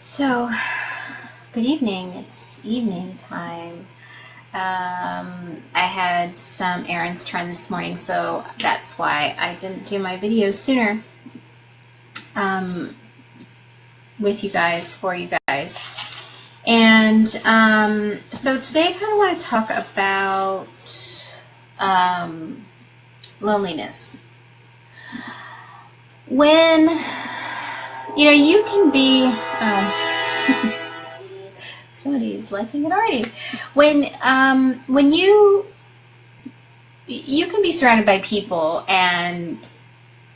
So, good evening. It's evening time. I had some errands to run this morning, so that's why I didn't do my video sooner with you guys, for you guys. And so today I kind of want to talk about loneliness. When you can be somebody's liking it already. When you can be surrounded by people and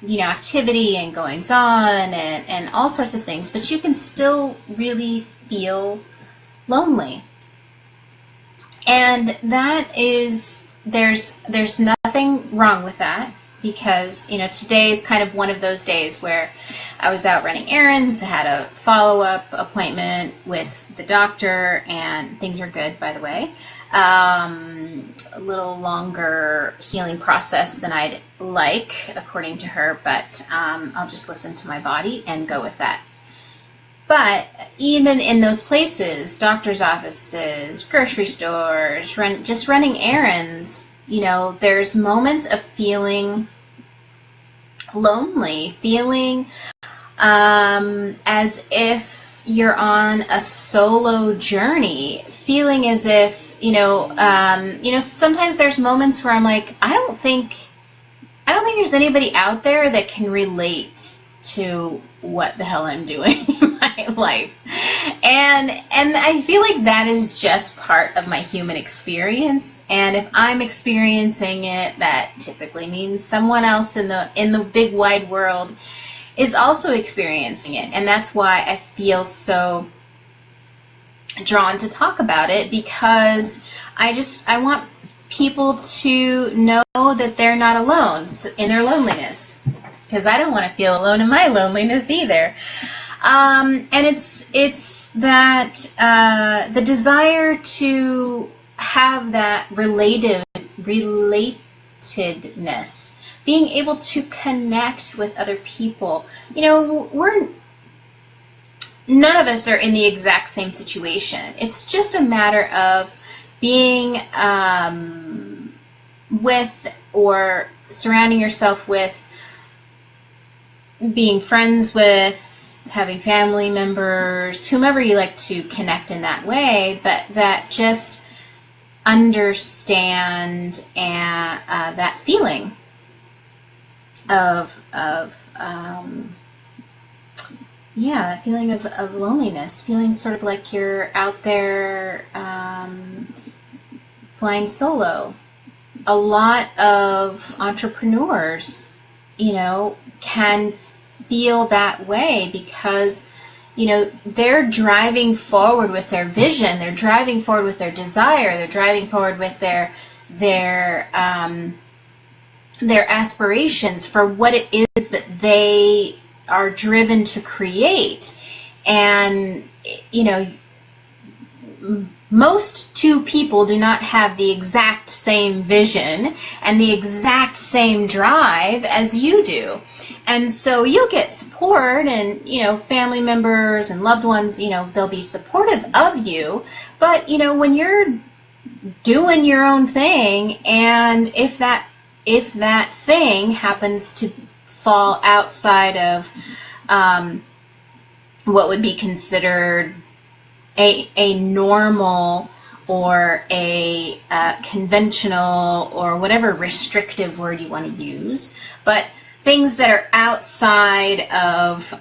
activity and goings on and all sorts of things, but you can still really feel lonely. And that is there's nothing wrong with that. Because, today is kind of one of those days where I was out running errands, had a follow-up appointment with the doctor, and things are good, by the way. A little longer healing process than I'd like, according to her, but I'll just listen to my body and go with that. But even in those places, doctor's offices, grocery stores, just running errands, there's moments of feeling lonely, feeling as if you're on a solo journey, feeling as if, sometimes there's moments where I'm like, I don't think there's anybody out there that can relate to what the hell I'm doing in my life. And I feel like that is just part of my human experience. And if I'm experiencing it, that typically means someone else in the big wide world is also experiencing it. And that's why I feel so drawn to talk about it, because I want people to know that they're not alone in their loneliness. Because I don't want to feel alone in my loneliness either. And it's that the desire to have that relatedness, being able to connect with other people. None of us are in the exact same situation. It's just a matter of being with or surrounding yourself with, being friends with, having family members, whomever you like to connect in that way, but that just understand and that feeling of loneliness, feeling sort of like you're out there flying solo. A lot of entrepreneurs, can feel that way because they're driving forward with their vision, they're driving forward with their desire, they're driving forward with their aspirations for what it is that they are driven to create. And most two people do not have the exact same vision and the exact same drive as you do. And so you'll get support, and, family members and loved ones, they'll be supportive of you. But, when you're doing your own thing, and if that thing happens to fall outside of what would be considered a normal or a conventional or whatever restrictive word you want to use, but things that are outside of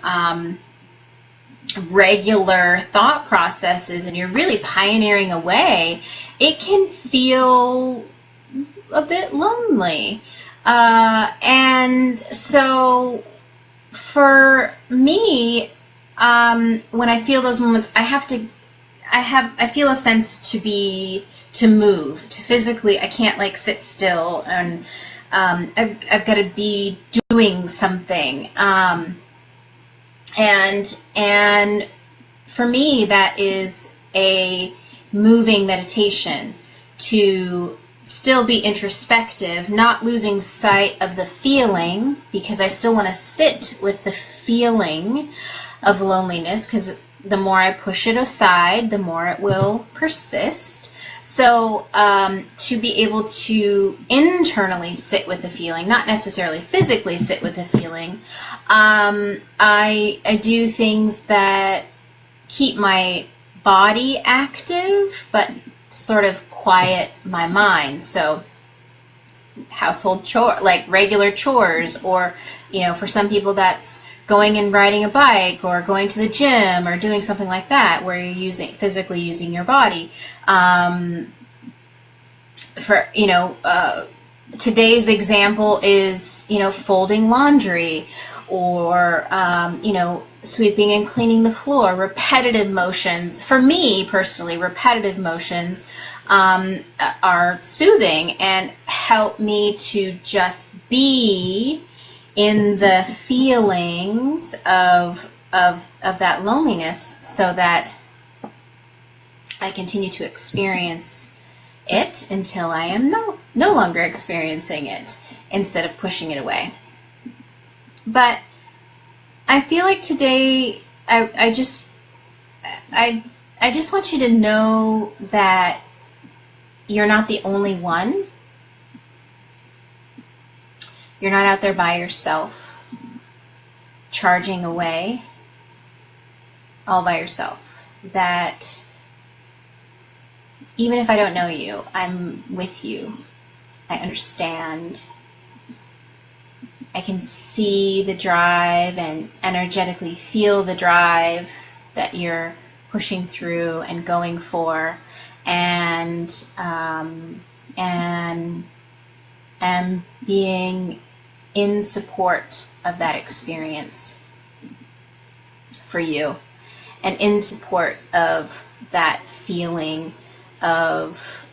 regular thought processes, and you're really pioneering a way, it can feel a bit lonely. And so for me, when I feel those moments, I feel a sense to move, to physically, I can't sit still, and I've got to be doing something. And for me, that is a moving meditation, to still be introspective, not losing sight of the feeling, because I still want to sit with the feeling of loneliness, because the more I push it aside, the more it will persist. So to be able to internally sit with the feeling, not necessarily physically sit with the feeling, I do things that keep my body active, but sort of quiet my mind. So household chore, like regular chores, or, you know, for some people that's going and riding a bike or going to the gym or doing something like that where you're physically using your body. For, you know, today's example is, you know, folding laundry, or, you know, sweeping and cleaning the floor. Repetitive motions, for me personally, repetitive motions are soothing and help me to just be in the feelings of that loneliness, so that I continue to experience it until I am no longer experiencing it, instead of pushing it away. But I feel like today I just want you to know that you're not the only one. You're not out there by yourself, charging away all by yourself. That even if I don't know you, I'm with you. I understand. I can see the drive and energetically feel the drive that you're pushing through and going for, and being in support of that experience for you, and in support of that feeling of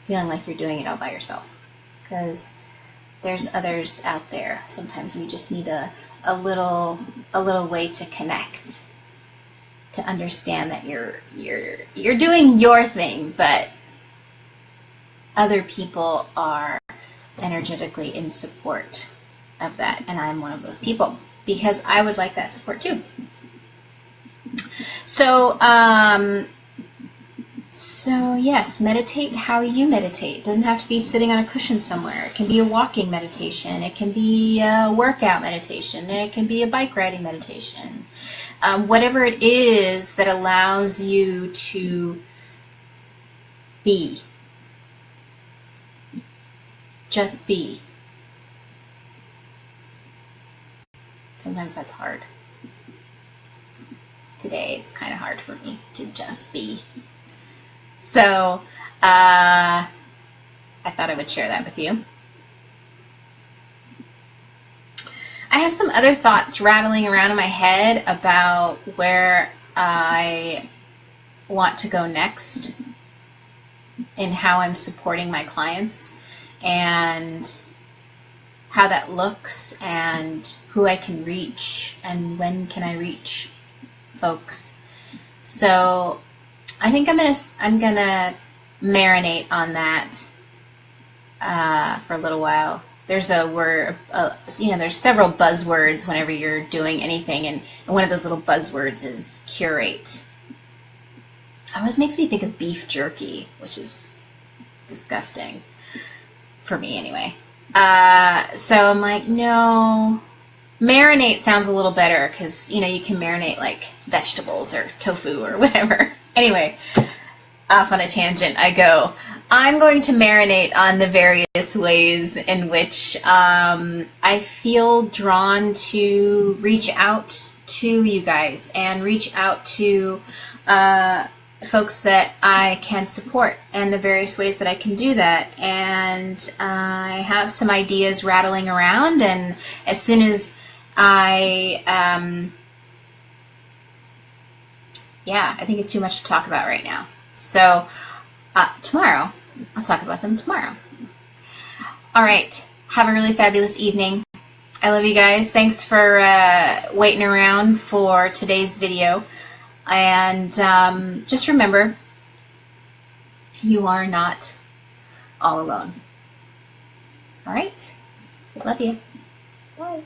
feeling like you're doing it all by yourself, because there's others out there. Sometimes we just need a little way to connect, to understand that you're doing your thing, but other people are energetically in support of that, and I'm one of those people, because I would like that support too. So yes, meditate how you meditate. It doesn't have to be sitting on a cushion somewhere. It can be a walking meditation. It can be a workout meditation. It can be a bike riding meditation. Whatever it is that allows you to be. Just be. Sometimes that's hard. Today it's kind of hard for me to just be. So I thought I would share that with you. I have some other thoughts rattling around in my head about where I want to go next in how I'm supporting my clients, and how that looks, and who I can reach, and when can I reach folks. So I think I'm gonna marinate on that for a little while. There's a word, there's several buzzwords whenever you're doing anything, and one of those little buzzwords is curate. It always makes me think of beef jerky, which is disgusting for me anyway. So I'm like, no. Marinate sounds a little better, because, you can marinate like vegetables or tofu or whatever. Anyway, off on a tangent I go. I'm going to marinate on the various ways in which I feel drawn to reach out to you guys, and reach out to folks that I can support, and the various ways that I can do that. And I have some ideas rattling around, and as soon as I think it's too much to talk about right now. So tomorrow, I'll talk about them tomorrow. All right. Have a really fabulous evening. I love you guys. Thanks for waiting around for today's video. And just remember, you are not all alone. All right. Love you. Bye.